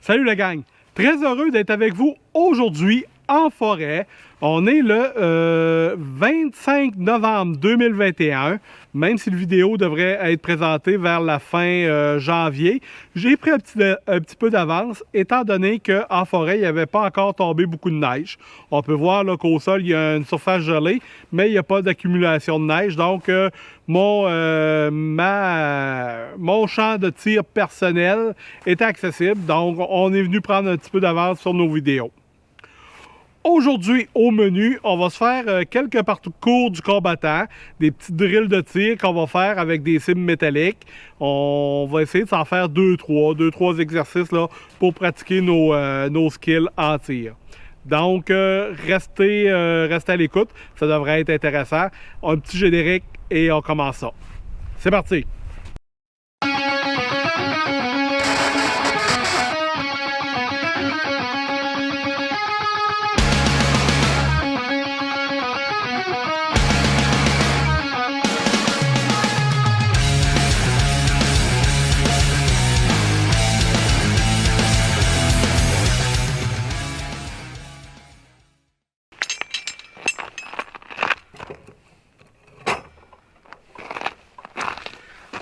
Salut la gang! Très heureux d'être avec vous aujourd'hui en forêt. On est le 25 novembre 2021, même si la vidéo devrait être présentée vers la fin janvier. J'ai pris un petit peu d'avance, étant donné qu'en forêt, il n'y avait pas encore tombé beaucoup de neige. On peut voir qu'au sol, il y a une surface gelée, mais il n'y a pas d'accumulation de neige. Donc, mon champ de tir personnel est accessible. Donc, on est venu prendre un petit peu d'avance sur nos vidéos. Aujourd'hui, au menu, on va se faire quelques parcours du combattant, des petits drills de tir qu'on va faire avec des cibles métalliques. On va essayer de s'en faire 2-3 exercices là, pour pratiquer nos skills en tir. Donc, restez à l'écoute, ça devrait être intéressant. Un petit générique et on commence ça. C'est parti!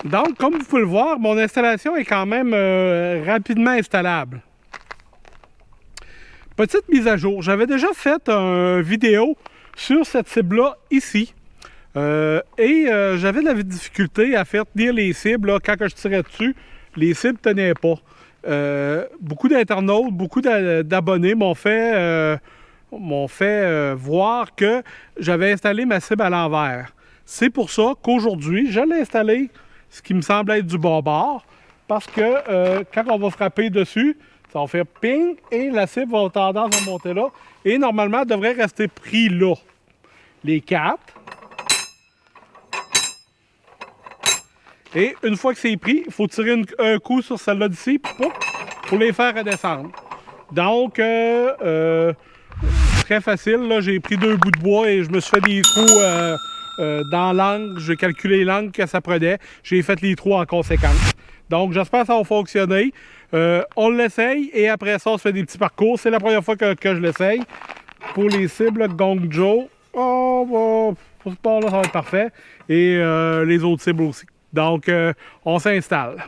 Donc, comme vous pouvez le voir, mon installation est quand même rapidement installable. Petite mise à jour, j'avais déjà fait une vidéo sur cette cible-là ici. J'avais de la difficulté à faire tenir les cibles. Là, quand je tirais dessus, les cibles ne tenaient pas. Beaucoup d'internautes, beaucoup d'abonnés m'ont fait voir que j'avais installé ma cible à l'envers. C'est pour ça qu'aujourd'hui, je l'ai installé ce qui me semble être du bon bord, parce que quand on va frapper dessus, ça va faire ping et la cible va avoir tendance à monter là. Et normalement, elle devrait rester pris là. Les quatre. Et une fois que c'est pris, il faut tirer un coup sur celle-là d'ici pour les faire redescendre. Donc, très facile. Là, j'ai pris 2 bouts de bois et je me suis fait des trous dans l'angle. J'ai calculé l'angle que ça prenait. J'ai fait les trous en conséquence. Donc, j'espère que ça va fonctionner. On l'essaye et après ça, on se fait des petits parcours. C'est la première fois que je l'essaye. Pour les cibles, Gongjo, pour ce sport-là, ça va être parfait. Et les autres cibles aussi. Donc, on s'installe.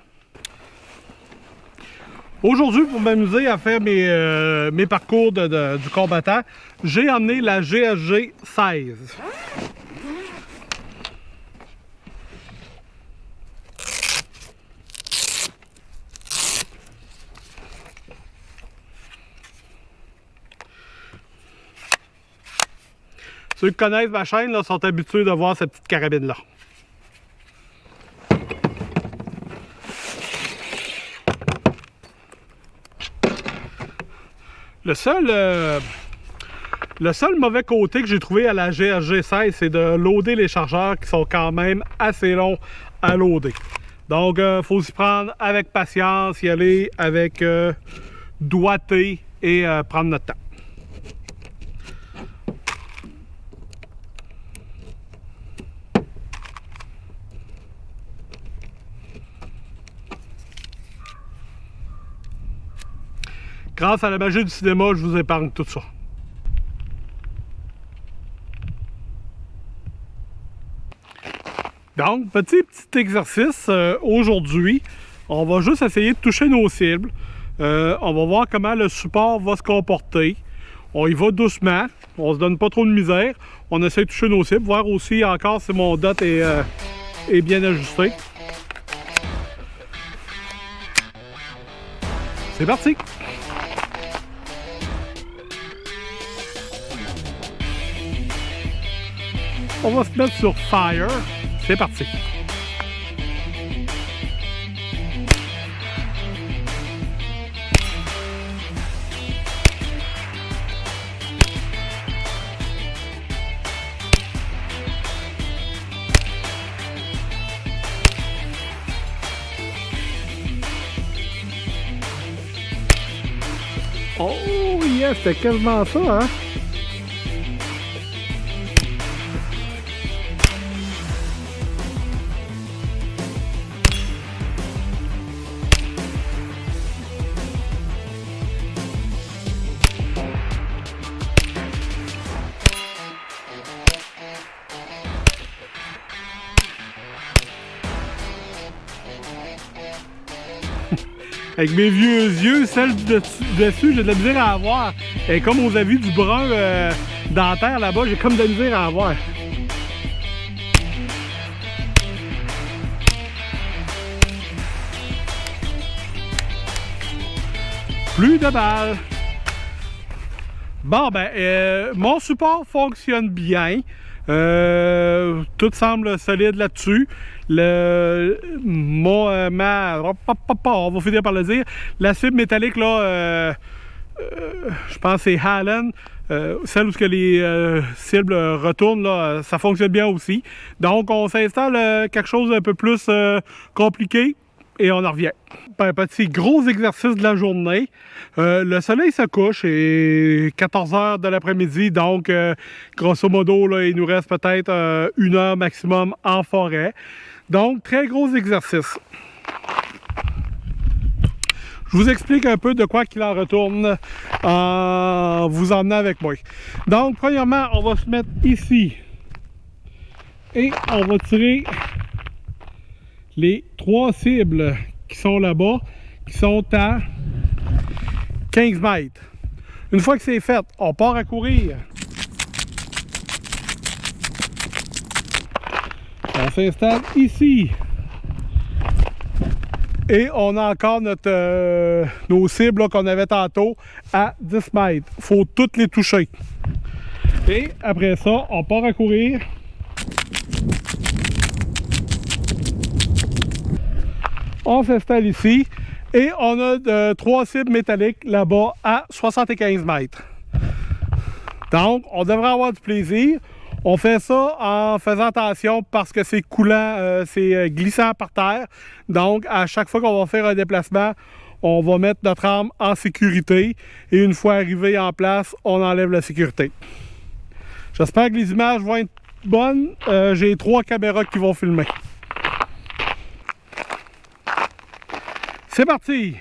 Aujourd'hui, pour m'amuser à faire mes parcours du combattant, j'ai emmené la GSG 16. Ceux qui connaissent ma chaîne là, sont habitués de voir cette petite carabine-là. Le seul mauvais côté que j'ai trouvé à la GSG 16, c'est de loader les chargeurs qui sont quand même assez longs à loader. Donc, il faut s'y prendre avec patience, y aller avec doigté et prendre notre temps. Grâce à la magie du cinéma, je vous épargne tout ça. Donc, petit exercice aujourd'hui. On va juste essayer de toucher nos cibles. On va voir comment le support va se comporter. On y va doucement. On se donne pas trop de misère. On essaie de toucher nos cibles. Voir aussi encore si mon dot est bien ajusté. C'est parti! On va se mettre sur Fire. C'est parti. Oh yes, c'était quasiment ça, hein? avec mes vieux yeux, celle dessus, j'ai de la misère à avoir. Et comme aux avis du brun dentaire là-bas, j'ai comme de la misère à avoir. Plus de balles. Bon, ben, mon support fonctionne bien. Tout semble solide là-dessus. On va finir par le dire. La cible métallique, là, je pense que c'est Hallen. Celle où les cibles retournent, là, ça fonctionne bien aussi. Donc, on s'installe quelque chose d'un peu plus compliqué. Et on en revient. Un petit gros exercice de la journée. Le soleil se couche et 14 h de l'après-midi, donc grosso modo, là, il nous reste peut-être 1 heure maximum en forêt. Donc, très gros exercice. Je vous explique un peu de quoi qu'il en retourne en vous emmenant avec moi. Donc, premièrement, on va se mettre ici et on va tirer les 3 cibles qui sont là-bas, qui sont à 15 mètres. Une fois que c'est fait, on part à courir. On s'installe ici. Et on a encore nos cibles qu'on avait tantôt à 10 mètres. Il faut toutes les toucher. Et après ça, on part à courir. On s'installe ici et on a 3 cibles métalliques là-bas à 75 mètres. Donc, on devrait avoir du plaisir. On fait ça en faisant attention parce que c'est coulant, c'est glissant par terre. Donc, à chaque fois qu'on va faire un déplacement, on va mettre notre arme en sécurité. Et une fois arrivé en place, on enlève la sécurité. J'espère que les images vont être bonnes. J'ai 3 caméras qui vont filmer. C'est parti!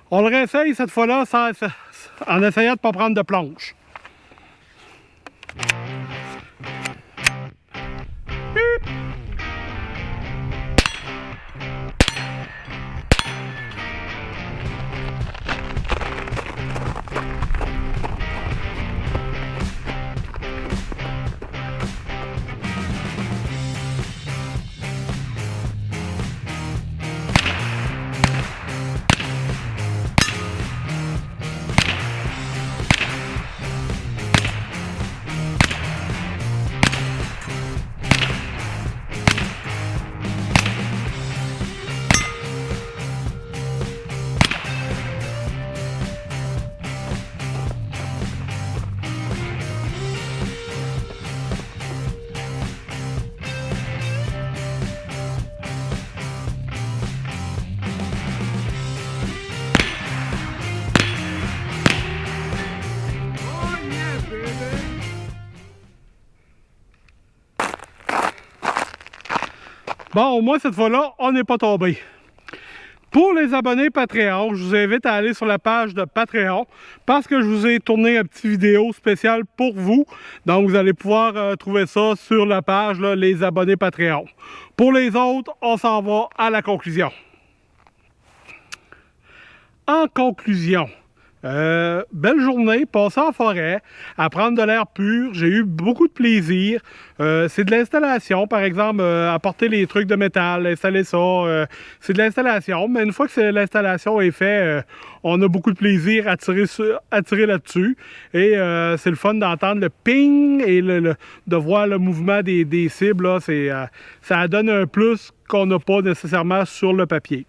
On le réessaye cette fois-là en essayant de ne pas prendre de planche. Bon, au moins cette fois-là, on n'est pas tombé. Pour les abonnés Patreon, je vous invite à aller sur la page de Patreon parce que je vous ai tourné une petite vidéo spéciale pour vous. Donc, vous allez pouvoir trouver ça sur la page, là, les abonnés Patreon. Pour les autres, on s'en va à la conclusion. En conclusion, belle journée, passée en forêt, à prendre de l'air pur. J'ai eu beaucoup de plaisir. C'est de l'installation, par exemple, apporter les trucs de métal, installer ça. C'est de l'installation, mais une fois que l'installation est faite, on a beaucoup de plaisir à tirer là-dessus. Et c'est le fun d'entendre le ping et de voir le mouvement des cibles. Là, ça donne un plus qu'on n'a pas nécessairement sur le papier.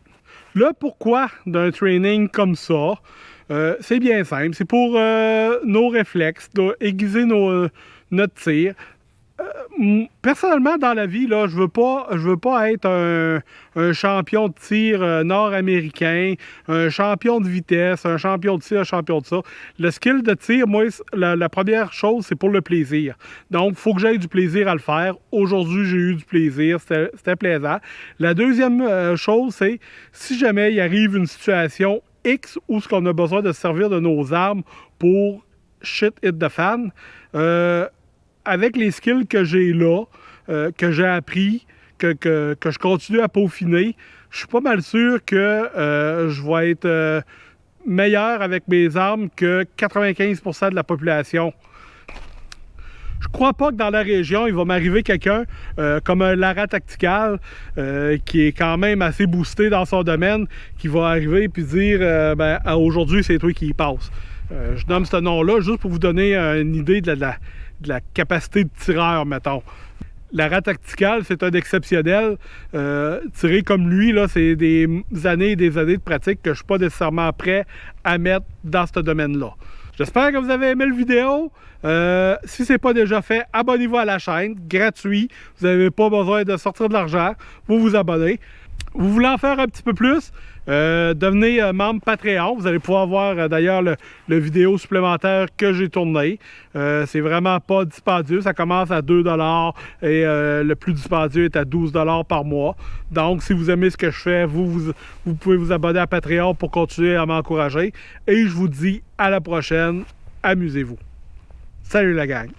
Le pourquoi d'un training comme ça, c'est bien simple. C'est pour nos réflexes, aiguiser notre tir. Personnellement, dans la vie, là, je veux pas être un champion de tir nord-américain, un champion de vitesse, un champion de tir, un champion de ça. Le skill de tir, moi, la première chose, c'est pour le plaisir. Donc, il faut que j'aie du plaisir à le faire. Aujourd'hui, j'ai eu du plaisir. C'était plaisant. La deuxième chose, c'est si jamais il arrive une situation X où ce qu'on a besoin de se servir de nos armes pour shit hit the fan, avec les skills que j'ai là, que j'ai appris, que je continue à peaufiner, je suis pas mal sûr que je vais être meilleur avec mes armes que 95% de la population. Je crois pas que dans la région, il va m'arriver quelqu'un comme un Lara Tactical qui est quand même assez boosté dans son domaine, qui va arriver et dire ben, aujourd'hui, c'est toi qui y passe. Je nomme ce nom-là juste pour vous donner une idée de la capacité de tireur, mettons. Lara Tactical, c'est un exceptionnel. Tirer comme lui, là, c'est des années et des années de pratique que je ne suis pas nécessairement prêt à mettre dans ce domaine-là. J'espère que vous avez aimé la vidéo. Si ce n'est pas déjà fait, abonnez-vous à la chaîne, gratuit. Vous n'avez pas besoin de sortir de l'argent. Vous vous abonnez. Vous voulez en faire un petit peu plus? Devenez membre Patreon. Vous allez pouvoir voir d'ailleurs le vidéo supplémentaire que j'ai tourné. C'est vraiment pas dispendieux. Ça commence à 2 $ et le plus dispendieux est à 12 $ par mois. Donc, si vous aimez ce que je fais, vous pouvez vous abonner à Patreon pour continuer à m'encourager. Et je vous dis à la prochaine. Amusez-vous. Salut la gang!